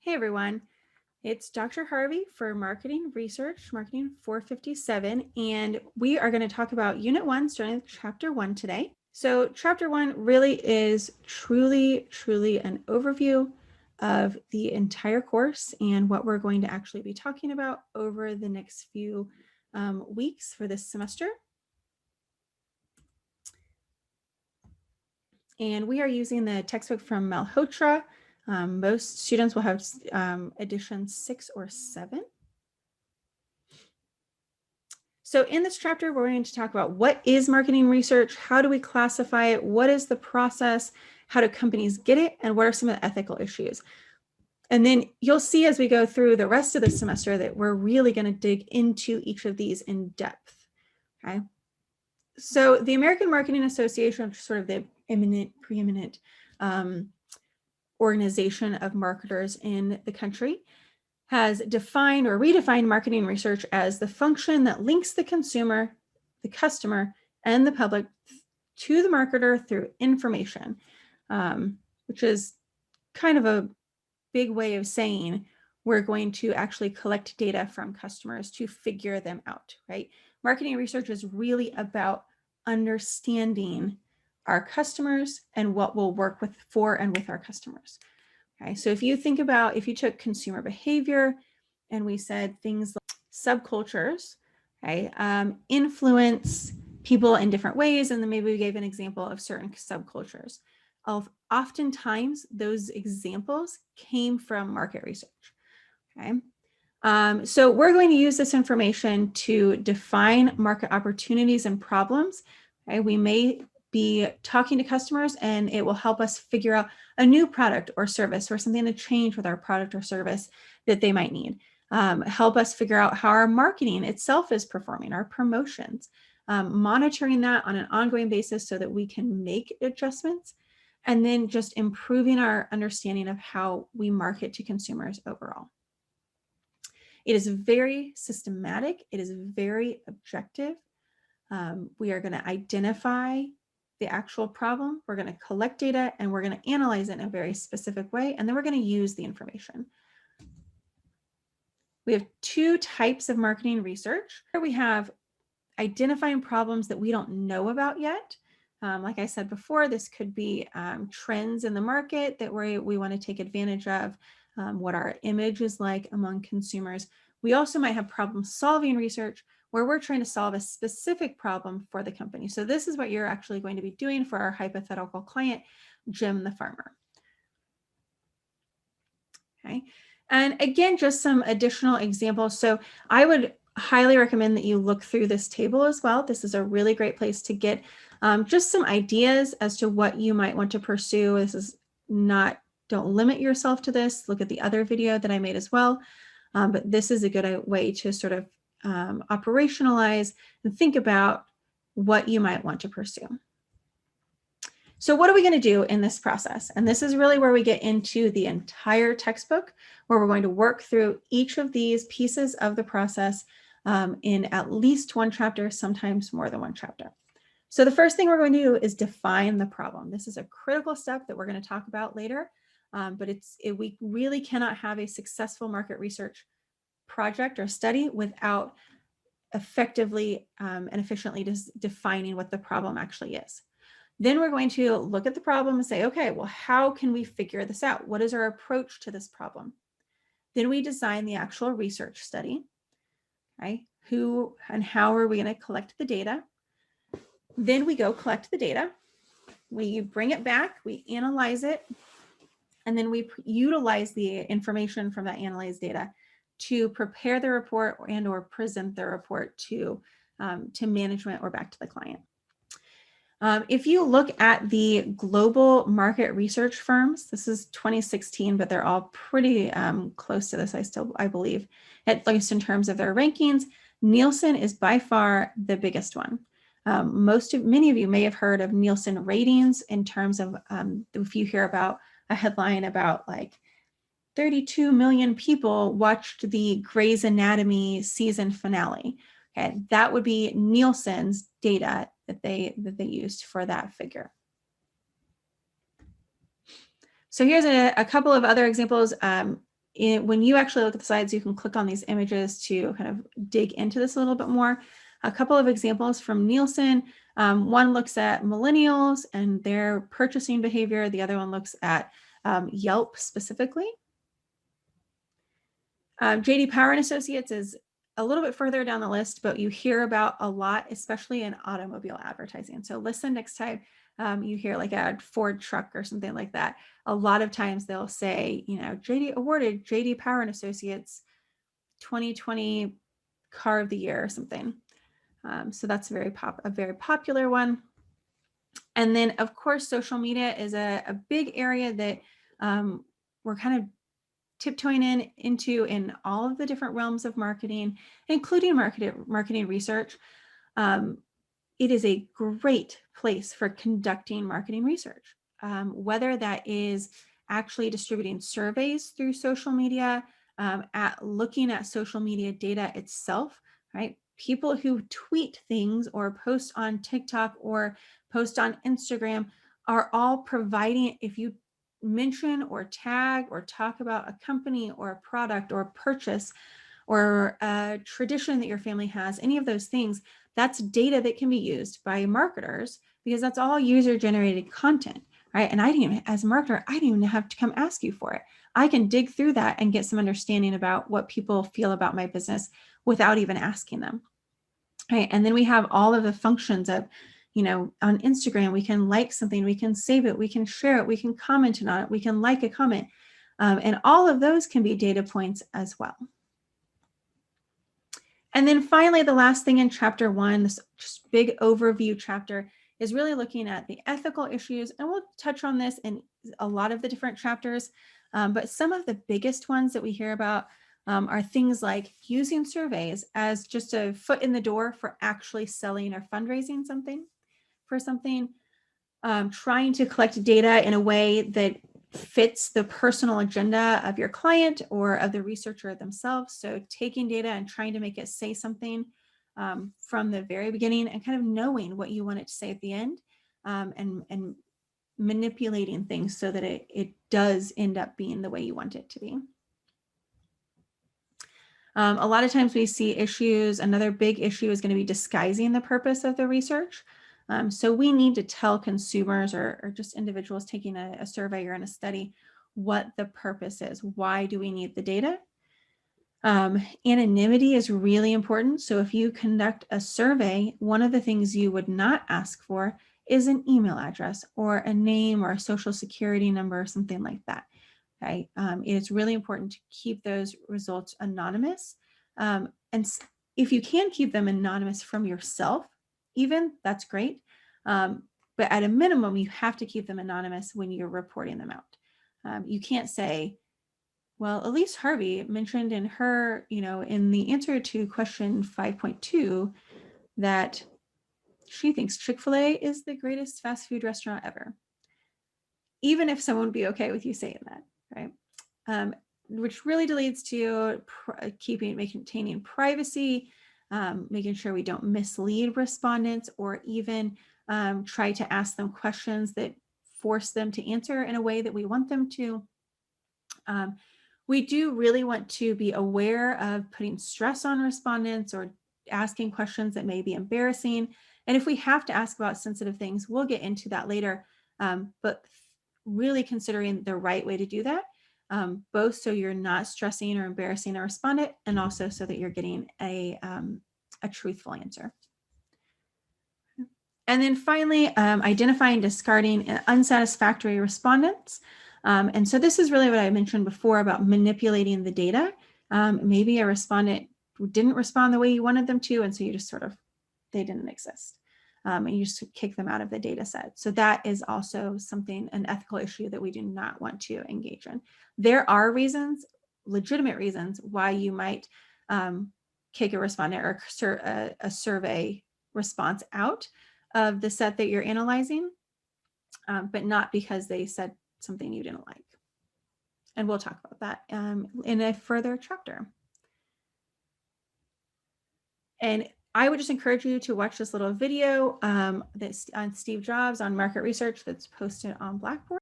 Hey everyone, it's Dr. Harvey for Marketing Research, Marketing 457, and we are going to talk about Unit 1, starting with Chapter 1 today. So Chapter 1 really is truly an overview of the entire course and what we're going to actually be talking about over the next few weeks for this semester. And we are using the textbook from Malhotra. Most students will have edition 6 or 7. So in this chapter, we're going to talk about what is marketing research, how do we classify it, what is the process, how do companies get it, and what are some of the ethical issues. And then you'll see as we go through the rest of the semester that we're really going to dig into each of these in depth. Okay. So the American Marketing Association, which is sort of the preeminent organization of marketers in the country, has defined or redefined marketing research as the function that links the consumer, the customer, and the public to the marketer through information, which is kind of a big way of saying we're going to actually collect data from customers to figure them out, right? Marketing research is really about understanding our customers and what will work for and with our customers. Okay, so if you think about, if you took consumer behavior and we said things like subcultures, okay, influence people in different ways, and then maybe we gave an example of certain subcultures. Oftentimes, those examples came from market research. Okay, so we're going to use this information to define market opportunities and problems. Okay, we may be talking to customers and it will help us figure out a new product or service or something to change with our product or service that they might need. Help us figure out how our marketing itself is performing, our promotions, monitoring that on an ongoing basis so that we can make adjustments, and then just improving our understanding of how we market to consumers overall. It is very systematic. It is very objective. We are going to identify the actual problem. We're going to collect data and we're going to analyze it in a very specific way. And then we're going to use the information. We have two types of marketing research. We have identifying problems that we don't know about yet. Like I said before, this could be trends in the market that we want to take advantage of, what our image is like among consumers. We also might have problem-solving research where we're trying to solve a specific problem for the company. So this is what you're actually going to be doing for our hypothetical client, Jim the farmer. Okay, and again, just some additional examples. So I would highly recommend that you look through this table as well. This is a really great place to get just some ideas as to what you might want to pursue. This is not, don't limit yourself to this. Look at the other video that I made as well. But this is a good way to sort of operationalize and think about what you might want to pursue. So what are we going to do in this process? And this is really where we get into the entire textbook, where we're going to work through each of these pieces of the process in at least one chapter, sometimes more than one chapter. So the first thing we're going to do is define the problem. This is a critical step that we're going to talk about later, but we really cannot have a successful market research project or study without effectively and efficiently defining what the problem actually is. Then we're going to look at the problem and say, okay, well, how can we figure this out? What is our approach to this problem? Then we design the actual research study. Right? Who and how are we going to collect the data? Then we go collect the data. We bring it back, we analyze it, and then we utilize the information from that analyzed data to prepare the report and or present the report to management or back to the client. If you look at the global market research firms, this is 2016, but they're all pretty close to this, I believe, at least in terms of their rankings. Nielsen is by far the biggest one. Many of you may have heard of Nielsen ratings in terms of if you hear about a headline about like 32 million people watched the Grey's Anatomy season finale. Okay, that would be Nielsen's data that they used for that figure. So here's a couple of other examples. when you actually look at the slides, you can click on these images to kind of dig into this a little bit more. A couple of examples from Nielsen. One looks at millennials and their purchasing behavior. The other one looks at Yelp specifically. JD Power and Associates is a little bit further down the list, but you hear about a lot, especially in automobile advertising. So listen next time you hear like a Ford truck or something like that. A lot of times they'll say, you know, JD awarded JD Power and Associates 2020 car of the year or something. So that's a very popular one. And then of course, social media is a big area that we're kind of tiptoeing into in all of the different realms of marketing, including marketing research. It is a great place for conducting marketing research, whether that is actually distributing surveys through social media, at looking at social media data itself, right? People who tweet things or post on TikTok or post on Instagram are all providing, if you mention or tag or talk about a company or a product or a purchase or a tradition that your family has, any of those things, that's data that can be used by marketers because that's all user generated content, right? And I didn't even, as a marketer, I didn't even have to come ask you for it. I can dig through that and get some understanding about what people feel about my business without even asking them, right? And then we have all of the functions of, you know, on Instagram, we can like something, we can save it, we can share it, we can comment on it, we can like a comment. And all of those can be data points as well. And then finally, the last thing in chapter 1, this just big overview chapter, is really looking at the ethical issues. And we'll touch on this in a lot of the different chapters. But some of the biggest ones that we hear about are things like using surveys as just a foot in the door for actually selling or fundraising something for something, trying to collect data in a way that fits the personal agenda of your client or of the researcher themselves. So taking data and trying to make it say something from the very beginning and kind of knowing what you want it to say at the end, and manipulating things so that it does end up being the way you want it to be. A lot of times we see issues. Another big issue is going to be disguising the purpose of the research. So we need to tell consumers or just individuals taking a survey or in a study what the purpose is. Why do we need the data? Anonymity is really important. So if you conduct a survey, one of the things you would not ask for is an email address or a name or a social security number or something like that. Okay, it's really important to keep those results anonymous. And if you can keep them anonymous from yourself, even, that's great. But at a minimum, you have to keep them anonymous when you're reporting them out. You can't say, well, Elise Harvey mentioned in her, you know, in the answer to question 5.2 that she thinks Chick-fil-A is the greatest fast food restaurant ever. Even if someone would be okay with you saying that, right? Which really leads to maintaining privacy, making sure we don't mislead respondents or even try to ask them questions that force them to answer in a way that we want them to. We do really want to be aware of putting stress on respondents or asking questions that may be embarrassing. And if we have to ask about sensitive things, we'll get into that later. But really considering the right way to do that, both so you're not stressing or embarrassing a respondent, and also so that you're getting a truthful answer. And then finally, identifying, discarding unsatisfactory respondents. And so this is really what I mentioned before about manipulating the data. Maybe a respondent didn't respond the way you wanted them to, and so you just they didn't exist. And you just kick them out of the data set. So that is also an ethical issue that we do not want to engage in. There are reasons, legitimate reasons, why you might kick a respondent or a survey response out of the set that you're analyzing, but not because they said something you didn't like. And we'll talk about that in a further chapter. And I would just encourage you to watch this little video that's on Steve Jobs on market research that's posted on Blackboard.